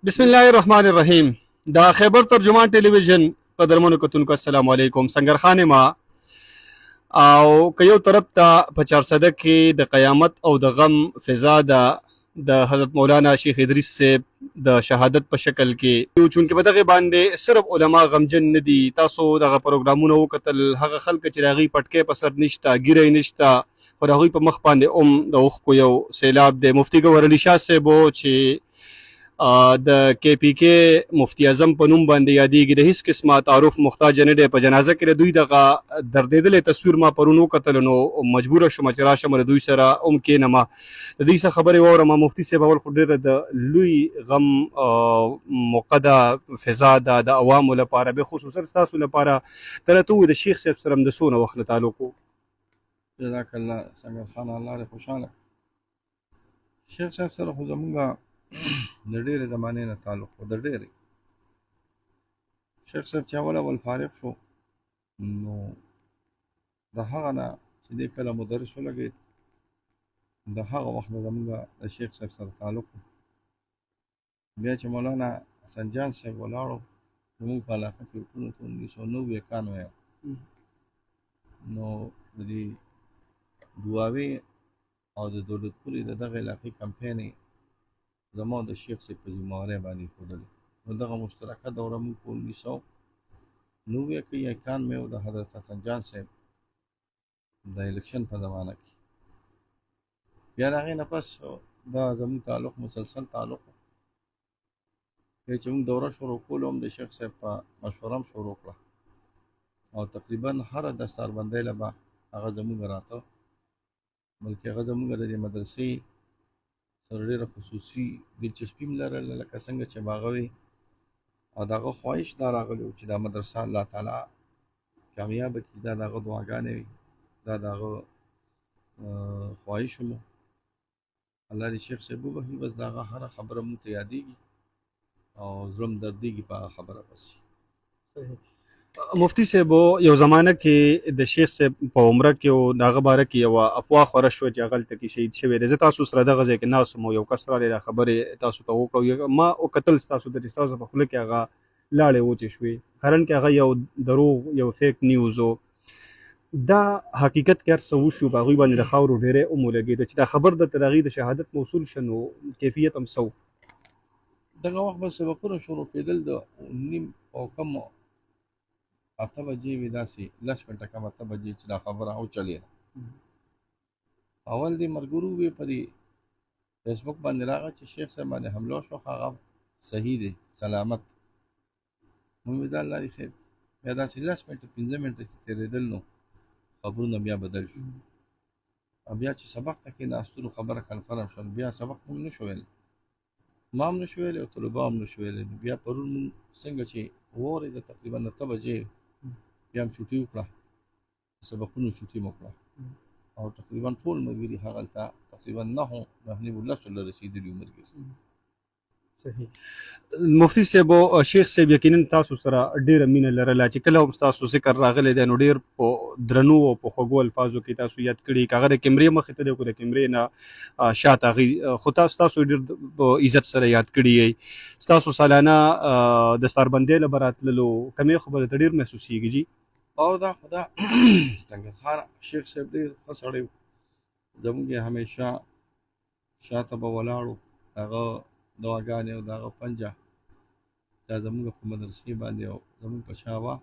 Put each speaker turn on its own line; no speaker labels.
بسم الله الرحمن الرحیم. دا خیبر ترجمان ټلویزیون قدرمنو کتونکو السلام علیکم. سنگر خان ما او که یو طرف ته په چارسده کې د قیامت او د غم فضا د حضرت مولانا شیخ ادریس صاحب د شهادت په شکل کې چونکې په دغه باندې صرف علما غمجن نه دي. تاسو دغه پروګرامونه وکتل، هغه خلک چې د هغوی پټکې په سر نشته، ګیرې نشته، خو د هغوی په مخ باندې د اوښکو یو سیلاب دی. مفتي ګوهر علي شاه صاحب چې د کې پی کې مفتی اعظم په نوم باندې یادېږي، د هیڅ قسمه تعارف محتاج نه دی. په جنازه کې د دوی دغه دردېدلې تصویر ما پرون وکتل، نو مجبوره شوم چې راشم د دوی سره کېنم، د دوی څخه خبرې واورم. مفتي صاحب اول خو ډېره د لوی غم موقع ده، فضا ده د عوامو لپاره، به خصوصا ستاسو لپاره. ته راته ووایه د شیخ صاحب سره د څونه وخت نه تعلق و؟
جزاک الله سنگر خان، الله دې خوشحاله. شیخ صاحب سره خو زمونږ د ډېرې زمانې نه تعلق و. د ډېرې شیخ صاحب چې اول فارغ شو، نو د هغه نه چې دی کله مدرس ولګېد، د هغه وخت نه زمونږ د شیخ صاحب سره تعلق و. بیا چې مولانا حسن جان صاحب ولاړو، زمونږ په علاقه کې 1991 نو د دې دعاوې او د دولتپورې د دغه علاقې کمپین یې زما او د شیخ صاحب په ذمهوارۍ باندې ایښودلې. نو دغه مشترکه دوره موږ په 1990 کې یا 91 د حضرت حسن جان صاحب د الیکشن په زمانه کې، بیا د هغې نه پس دا زموږ تعلق مسلسل تعلق و. بیا چې موږ دوره شروع کولو، هم د شیخ صاحب په مشوره هم شروع کړه، او تقریبا هره دستاربندۍ له به هغه زموږ راته، بلکې هغه زموږ د دې مدرسې سره ډېره خصوصي دلچسپي هم لرله، لکه څنګه چې به هغه وي. او د هغه خواهش دا راغلی و چې دا مدرسه الله تعالی کامیابه کړي. دا د هغه دعاګانې وي، دا د هغه خواهش مو. الله دې شیخ صاحب وبخښي، بس د هغه هره خبره مونږ ته یادېږي او زړه م دردېږي په هغه خبره پسې.
مفتی صاحب یو زمانه کې د شیخ صاحب په عمره کې او د هغه باره کې یوه افواه خوره شوه چې هغلته کې شهید شوی دی. زه تاسو سره دغه ځای کې ناست وم او یو کس راغی، دا خبرې تاسو ته وکړه، ما وکتل ستاسو د ستاسو په خوله کې هغه لاړې وچې شوې، حالان کې هغه یو دروغ، یو فیک نیوز و. دا حقیقت کې هر څه وشو، په هغوی باندې د خاورو ډېری هم ولګېده چې دا خبر درته د هغې د شهادت موصول شه، نو کیفیت هم څه و؟
دغه وخت به سبقونه شروع کېدل، د نیم او کم 8 بجې وي، داسې 10 منټه کم 8 بجې چې دا خبره وچلېده. اول دې ملګرو وې په دې فیسبوک باندې راغی چې شیخ صاحب باندې حمله وشوه، هغه صحیح دی، سلامت. موږ وې دا الله دې خیر. بیا داسې 10 منټه 15 منټه چې تېرېدل، نو خبرونه بیا بدل شو. او بیا چې سبق ته کېناستلو، خبره کنفرم شول، بیا سبق موږ نه شو ویلی، ما هم نه شو ویلی او طلبا هم نه شو ویلی. بیا پرون موږ څنګه چې واورېده، تقریبا 8 بجې بیا هم چوټي وکړه، سبقونو چوټي مو کړه، او تقریبا ټول ملګري هغلته تقریبا 9 10 له رسېدلي وو ملګري.
صحیح. مفتی صاحب او شیخ صاحب یقینا تاسو سره ډیره مینه لرله، چې کله هم تاسو ذکر راغلی دی نو ډیر په درنو او په خوږو الفاظو کې تاسو یاد کړي، کاغه د کیمرې مخې ته دی او د کیمرې نه شاته هغې، خو تاسو ډیر په عزت سره یاد کړي یې. ستاسو سالانه دستاربندۍ له به راتللو کمې خو به درته ډېر محسوسېږي جي؟
او دا خدا څنګه خان شیخ صاحب ډېر ښه سړی و، زموږ یې همیشه شاته به ولاړ و، هغه دعاګانې او د هغه پنجه دا زموږ په مدرسې باندې او زموږ په شا وه.